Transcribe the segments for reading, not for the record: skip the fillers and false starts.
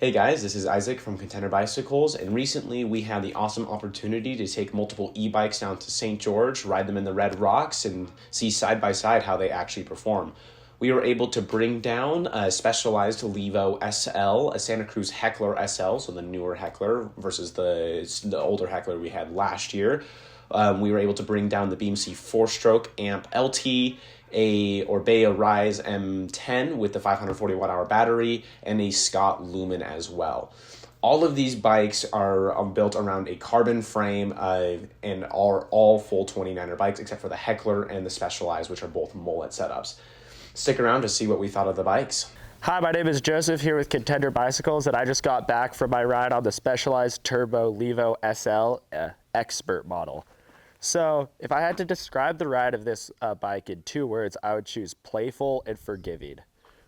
Hey guys, this is Isaac from Contender Bicycles, and recently we had the awesome opportunity to take multiple e-bikes down to St. George, ride them in the Red Rocks, and see side by side how they actually perform. We were able to bring down a specialized Levo SL, a Santa Cruz Heckler SL, so the newer Heckler versus the older Heckler we had last year. We were able to bring down the BMC Fourstroke AMP LT, a Orbea Rise M10 with the 540 watt-hour battery, and a Scott Lumen as well. All of these bikes are built around a carbon frame and are all full 29er bikes except for the Heckler and the Specialized, which are both mullet setups. Stick around to see what we thought of the bikes. Hi, my name is Joseph here with Contender Bicycles, and I just got back from my ride on the Specialized Turbo Levo SL Expert model. So if I had to describe the ride of this bike in 2 words, I would choose playful and forgiving.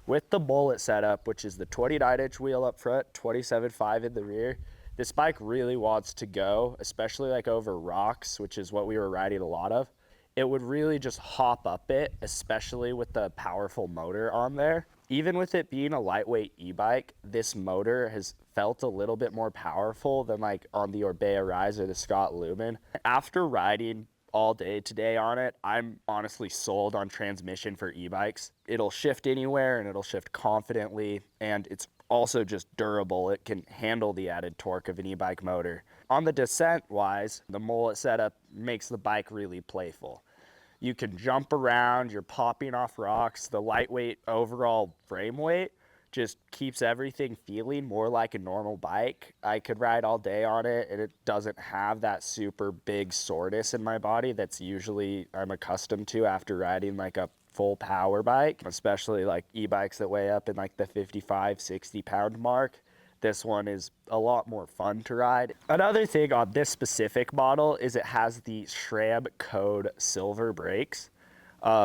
With the mullet setup, which is the 29-inch wheel up front, 27.5 in the rear, this bike really wants to go, especially like over rocks, which is what we were riding a lot of. It would really just hop up it, especially with the powerful motor on there. Even with it being a lightweight e-bike, this motor has felt a little bit more powerful than like on the Orbea Rise or the Scott Lumen. After riding all day today on it, I'm honestly sold on transmission for e-bikes. It'll shift anywhere and it'll shift confidently, and it's also just durable. It can handle the added torque of an e-bike motor. On the descent wise, the mullet setup makes the bike really playful. You can jump around, you're popping off rocks. The lightweight overall frame weight just keeps everything feeling more like a normal bike. I could ride all day on it, and it doesn't have that super big soreness in my body that's usually I'm accustomed to after riding like a full power bike, especially like e-bikes that weigh up in like the 55, 60 pound mark. This one is a lot more fun to ride. Another thing on this specific model is it has the SRAM Code silver brakes,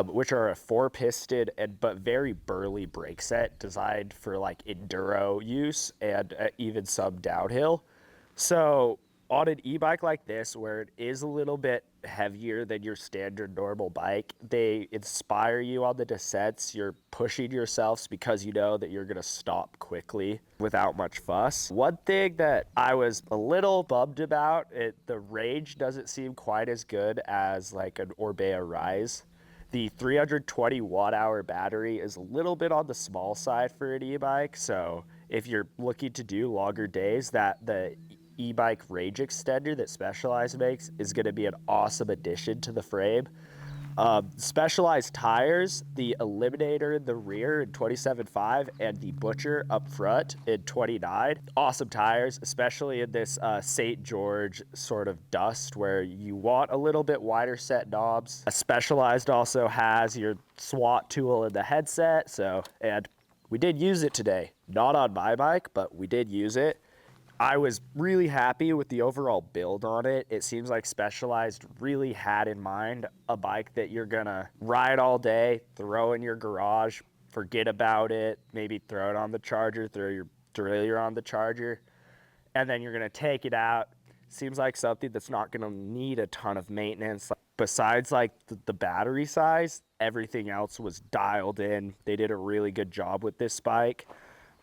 which are a 4-piston but very burly brake set designed for like enduro use and even some downhill. So on an e-bike like this, where it is a little bit heavier than your standard normal bike, they inspire you on the descents. You're pushing yourselves because you know that you're gonna stop quickly without much fuss. One thing that I was a little bummed about, the range doesn't seem quite as good as like an Orbea Rise. The 320 watt-hour battery is a little bit on the small side for an e-bike, so if you're looking to do longer days, the e-bike range extender that Specialized makes is going to be an awesome addition to the frame. Specialized tires, the Eliminator in the rear in 27.5 and the Butcher up front in 29. Awesome tires, especially in this St. George sort of dust where you want a little bit wider set knobs. Specialized also has your SWAT tool in the headset, and we did use it today. Not on my bike, but we did use it. I was really happy with the overall build on it. It seems like Specialized really had in mind a bike that you're gonna ride all day, throw in your garage, forget about it, maybe throw it on the charger, throw your derailleur on the charger, and then you're gonna take it out. Seems like something that's not gonna need a ton of maintenance. Besides like the battery size, everything else was dialed in. They did a really good job with this bike.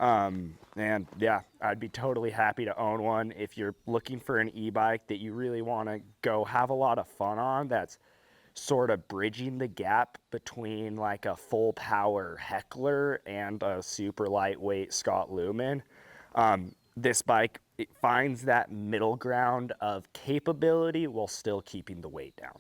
And yeah, I'd be totally happy to own one. If you're looking for an e-bike that you really want to go have a lot of fun on, that's sort of bridging the gap between like a full power Heckler and a super lightweight Scott Lumen. This bike, it finds that middle ground of capability while still keeping the weight down.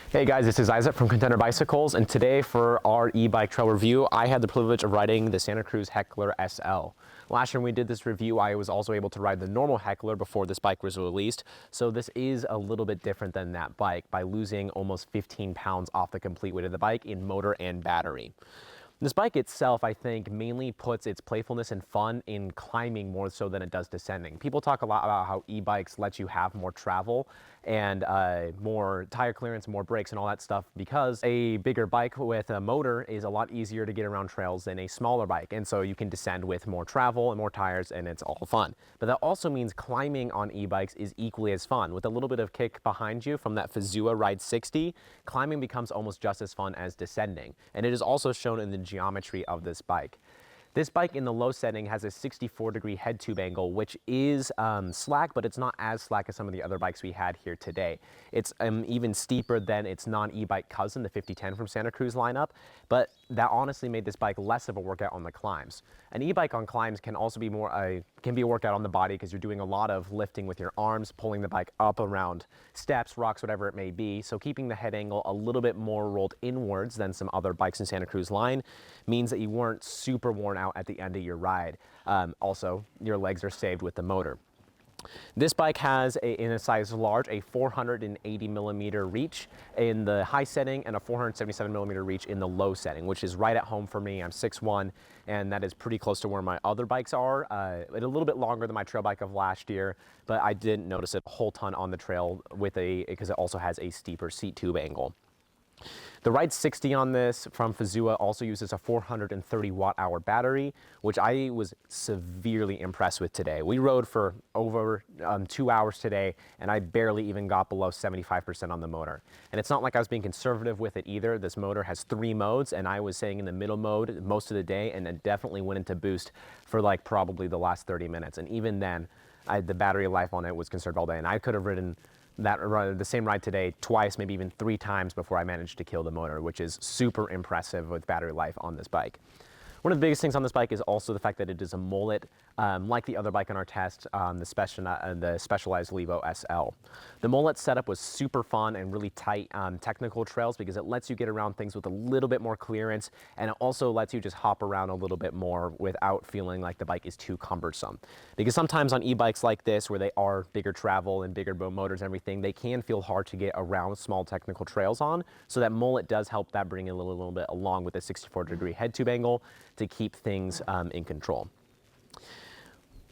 Hey guys, this is Isaac from Contender Bicycles, and today for our e-bike trail review, I had the privilege of riding the Santa Cruz Heckler SL. Last year when we did this review, I was also able to ride the normal Heckler before this bike was released, so this is a little bit different than that bike by losing almost 15 pounds off the complete weight of the bike in motor and battery. This bike itself, I think, mainly puts its playfulness and fun in climbing more so than it does descending. People talk a lot about how e-bikes let you have more travel and more tire clearance, more brakes and all that stuff because a bigger bike with a motor is a lot easier to get around trails than a smaller bike. And so you can descend with more travel and more tires and it's all fun. But that also means climbing on e-bikes is equally as fun. With a little bit of kick behind you from that Fazua Ride 60, climbing becomes almost just as fun as descending. And it is also shown in the geometry of this bike. This bike in the low setting has a 64-degree head tube angle, which is slack, but it's not as slack as some of the other bikes we had here today. It's even steeper than its non-e-bike cousin, the 5010 from Santa Cruz lineup, but that honestly made this bike less of a workout on the climbs. An e-bike on climbs can also be can be a workout on the body because you're doing a lot of lifting with your arms, pulling the bike up around steps, rocks, whatever it may be. So keeping the head angle a little bit more rolled inwards than some other bikes in Santa Cruz line means that you weren't super worn out at the end of your ride. Also, your legs are saved with the motor. This bike has, in a size large, a 480 millimeter reach in the high setting and a 477 millimeter reach in the low setting, which is right at home for me. I'm 6'1", and that is pretty close to where my other bikes are. A little bit longer than my trail bike of last year, but I didn't notice it a whole ton on the trail because it also has a steeper seat tube angle. The Ride 60 on this from Fazua also uses a 430 watt-hour battery, which I was severely impressed with today. We rode for over 2 hours today, and I barely even got below 75% on the motor. And it's not like I was being conservative with it either. This motor has 3 modes, and I was staying in the middle mode most of the day, and then definitely went into boost for like probably the last 30 minutes. And even then, the battery life on it was conserved all day, and I could have ridden the same ride today twice, maybe even 3 times before I managed to kill the motor, which is super impressive with battery life on this bike. One of the biggest things on this bike is also the fact that it is a mullet, like the other bike on our test, the Specialized Levo SL. The mullet setup was super fun and really tight technical trails because it lets you get around things with a little bit more clearance, and it also lets you just hop around a little bit more without feeling like the bike is too cumbersome. Because sometimes on e-bikes like this, where they are bigger travel and bigger motors and everything, they can feel hard to get around small technical trails on, so that mullet does help that bring it a little bit along with the 64-degree head tube angle to keep things in control.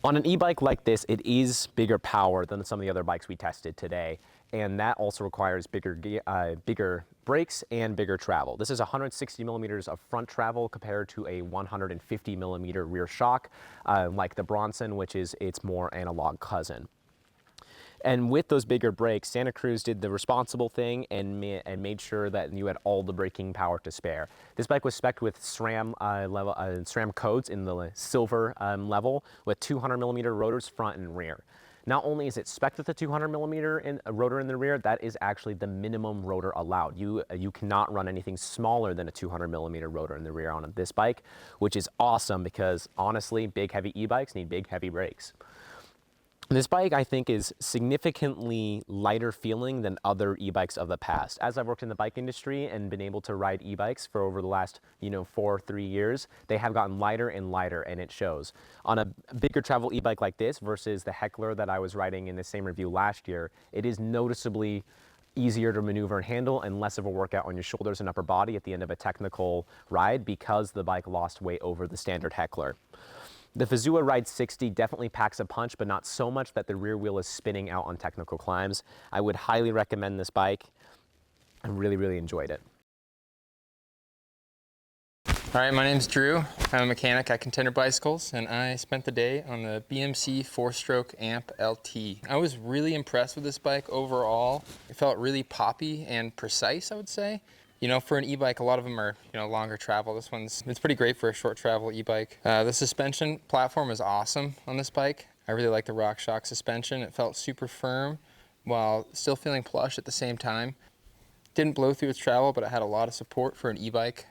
On an e-bike like this, it is bigger power than some of the other bikes we tested today, and that also requires bigger brakes and bigger travel. This is 160 millimeters of front travel compared to a 150 millimeter rear shock, like the Bronson, which is its more analog cousin. And with those bigger brakes, Santa Cruz did the responsible thing and made sure that you had all the braking power to spare. This bike was spec'd with SRAM SRAM codes in the silver level with 200 millimeter rotors front and rear. Not only is it spec'd with a 200 millimeter rotor in the rear, that is actually the minimum rotor allowed. You cannot run anything smaller than a 200 millimeter rotor in the rear on this bike, which is awesome because honestly, big heavy e-bikes need big heavy brakes. This bike, I think, is significantly lighter feeling than other e-bikes of the past. As I've worked in the bike industry and been able to ride e-bikes for over the last, 3 years, they have gotten lighter and lighter, and it shows. On a bigger travel e-bike like this versus the Heckler that I was riding in the same review last year, it is noticeably easier to maneuver and handle and less of a workout on your shoulders and upper body at the end of a technical ride because the bike lost weight over the standard Heckler. The Fazua Ride 60 definitely packs a punch, but not so much that the rear wheel is spinning out on technical climbs. I would highly recommend this bike. I really, really enjoyed it. All right, my name's Drew. I'm a mechanic at Contender Bicycles, and I spent the day on the BMC Fourstroke AMP LT. I was really impressed with this bike overall. It felt really poppy and precise, I would say. For an e-bike, a lot of them are, longer travel. It's pretty great for a short travel e-bike. The suspension platform is awesome on this bike. I really like the RockShox suspension. It felt super firm while still feeling plush at the same time. Didn't blow through its travel, but it had a lot of support for an e-bike.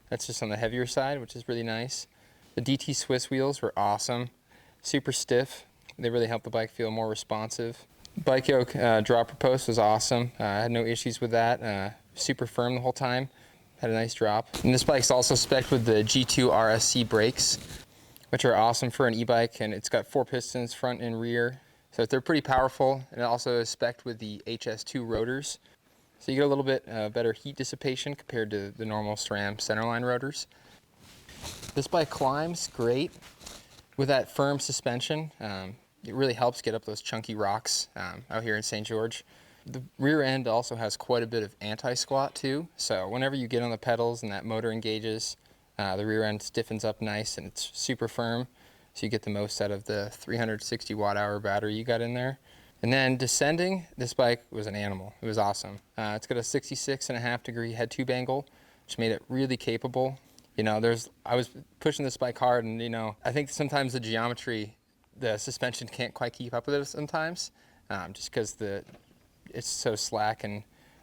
That's just on the heavier side, which is really nice. The DT Swiss wheels were awesome. Super stiff. They really helped the bike feel more responsive. Bike yoke dropper post was awesome. I had no issues with that. Super firm the whole time. Had a nice drop. And this bike's also spec'd with the G2 RSC brakes, which are awesome for an e-bike, and it's got 4 pistons front and rear. So they're pretty powerful, and it also is spec'd with the HS2 rotors. So you get a little bit better heat dissipation compared to the normal SRAM centerline rotors. This bike climbs great with that firm suspension. It really helps get up those chunky rocks out here in St. George. The rear end also has quite a bit of anti-squat too, so whenever you get on the pedals and that motor engages, the rear end stiffens up nice and it's super firm, so you get the most out of the 360 watt-hour battery you got in there. And then descending, this bike was an animal. It was awesome. It's got a 66.5 degree head tube angle, which made it really capable. You know, I was pushing this bike hard, and you know, I think sometimes the geometry, the suspension can't quite keep up with it sometimes, just because it's so slack and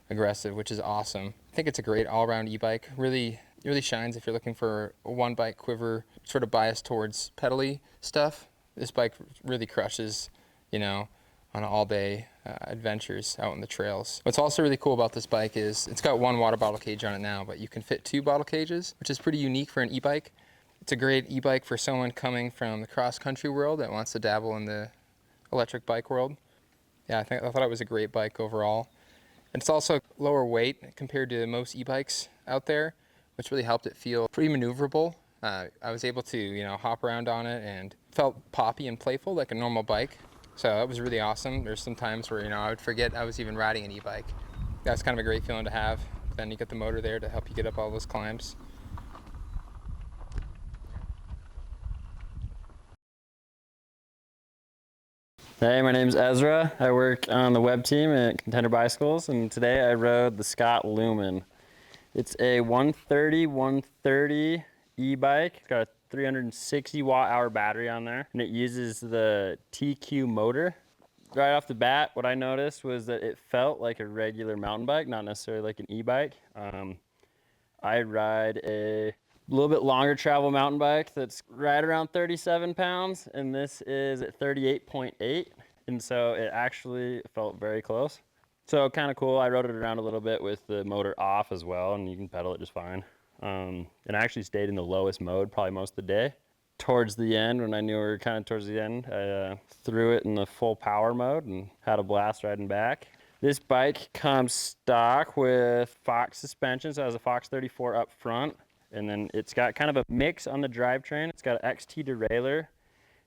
aggressive, which is awesome. I think it's a great all-around e-bike. Really shines if you're looking for a one-bike quiver, sort of biased towards pedally stuff. This bike really crushes, you know, on all-day adventures out on the trails. What's also really cool about this bike is it's got one water bottle cage on it now, but you can fit 2 bottle cages, which is pretty unique for an e-bike. It's a great e-bike for someone coming from the cross-country world that wants to dabble in the electric bike world. Yeah, I thought it was a great bike overall. And it's also lower weight compared to most e-bikes out there, which really helped it feel pretty maneuverable. I was able to, you know, hop around on it and felt poppy and playful like a normal bike. So that was really awesome. There's some times where, you know, I would forget I was even riding an e-bike. That's kind of a great feeling to have. Then you get the motor there to help you get up all those climbs. Hey, my name's Ezra. I work on the web team at Contender Bicycles, and today I rode the Scott Lumen. It's a 130 e-bike. It's got a 360 watt-hour battery on there, and it uses the TQ motor. Right off the bat, what I noticed was that it felt like a regular mountain bike, not necessarily like an e-bike. I ride a little bit longer travel mountain bike that's right around 37 pounds, and this is at 38.8, and so it actually felt very close. So kind of cool. I rode it around a little bit with the motor off as well, and you can pedal it just fine. And I actually stayed in the lowest mode probably most of the day. Towards the end, when I knew we were kind of towards the end, I threw it in the full power mode and had a blast riding back. This bike comes stock with Fox suspension, so it has a Fox 34 up front. And then it's got kind of a mix on the drivetrain. It's got an XT derailleur,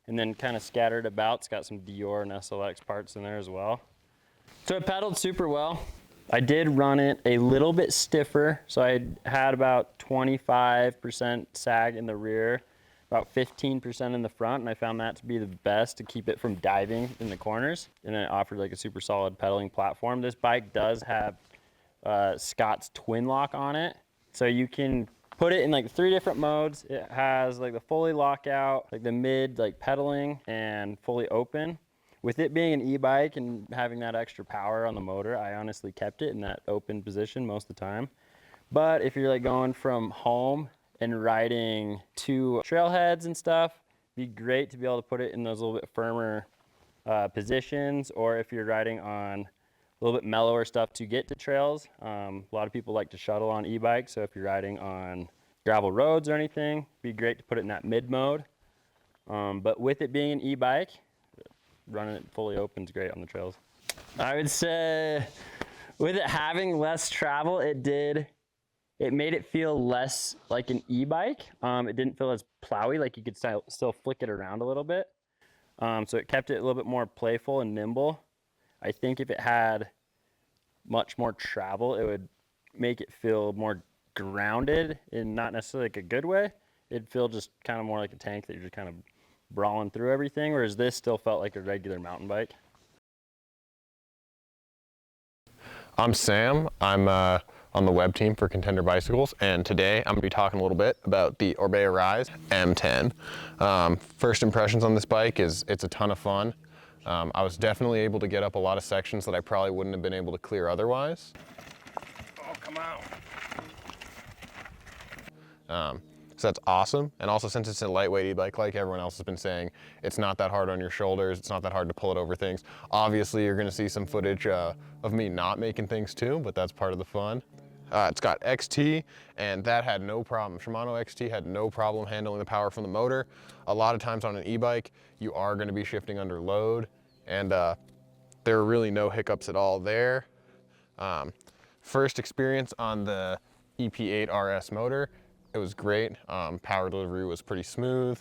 and then kind of scattered about, it's got some Dior and SLX parts in there as well. So it pedaled super well. I did run it a little bit stiffer, so I had about 25% sag in the rear, about 15% in the front, and I found that to be the best to keep it from diving in the corners. And then it offered like a super solid pedaling platform. This bike does have Scott's twin lock on it, so you can put it in like 3 different modes. It has like the fully lockout, like the mid, like pedaling, and fully open. With it being an e-bike and having that extra power on the motor, I honestly kept it in that open position most of the time. But if you're like going from home and riding to trailheads and stuff, it'd be great to be able to put it in those little bit firmer positions, or if you're riding on a little bit mellower stuff to get to trails. A lot of people like to shuttle on e-bikes, so if you're riding on gravel roads or anything, it'd be great to put it in that mid mode. But with it being an e-bike, running it fully open is great on the trails. I would say with it having less travel, it made it feel less like an e-bike. It didn't feel as plowy, like you could still flick it around a little bit. So it kept it a little bit more playful and nimble. I think if it had much more travel, it would make it feel more grounded in not necessarily like a good way. It'd feel just kind of more like a tank that you're just kind of brawling through everything, whereas this still felt like a regular mountain bike. I'm Sam. I'm on the web team for Contender Bicycles, and today I'm going to be talking a little bit about the Orbea Rise M10. First impressions on this bike is it's a ton of fun. I was definitely able to get up a lot of sections that I probably wouldn't have been able to clear otherwise. Oh, come out. So that's awesome. And also, since it's a lightweight e-bike, like everyone else has been saying, it's not that hard on your shoulders. It's not that hard to pull it over things. Obviously, you're going to see some footage of me not making things too, but that's part of the fun. It's got XT, and that had no problem. Shimano XT had no problem handling the power from the motor. A lot of times on an e-bike, you are going to be shifting under load, and there are really no hiccups at all there. First experience on the EP8 RS motor, it was great. Power delivery was pretty smooth.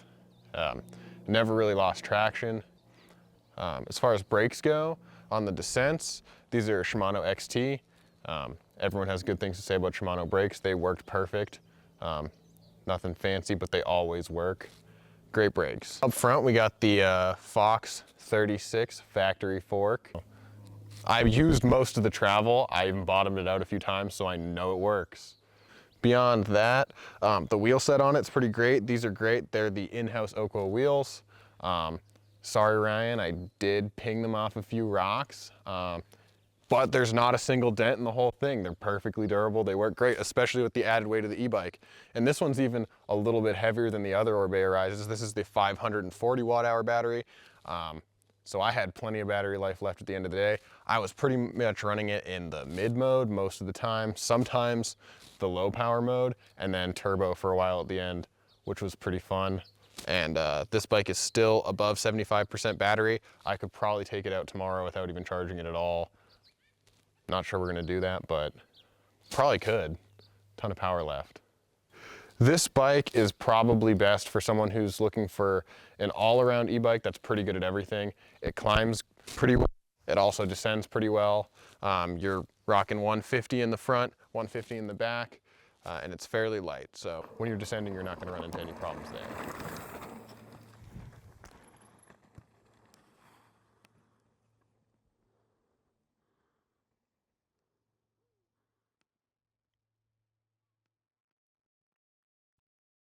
Never really lost traction. As far as brakes go, on the descents, these are Shimano XT. Everyone has good things to say about Shimano brakes. They worked perfect. Nothing fancy, but they always work. Great brakes. Up front, we got the Fox 36 factory fork. I've used most of the travel. I even bottomed it out a few times, so I know it works. Beyond that, the wheel set on it's pretty great. These are great. They're the in-house Okwo wheels. Sorry, Ryan, I did ping them off a few rocks, but there's not a single dent in the whole thing. They're perfectly durable. They work great, especially with the added weight of the e-bike. And this one's even a little bit heavier than the other Orbea Rises. This is the 540 watt-hour battery. So I had plenty of battery life left at the end of the day. I was pretty much running it in the mid mode most of the time, sometimes the low power mode, and then turbo for a while at the end, which was pretty fun. And this bike is still above 75% battery. I could probably take it out tomorrow without even charging it at all. Not sure we're gonna do that, but probably could. Ton of power left. This bike is probably best for someone who's looking for an all-around e-bike that's pretty good at everything. It climbs pretty well. It also descends pretty well. You're rocking 150 in the front, 150 in the back, and it's fairly light. So when you're descending, you're not gonna run into any problems there.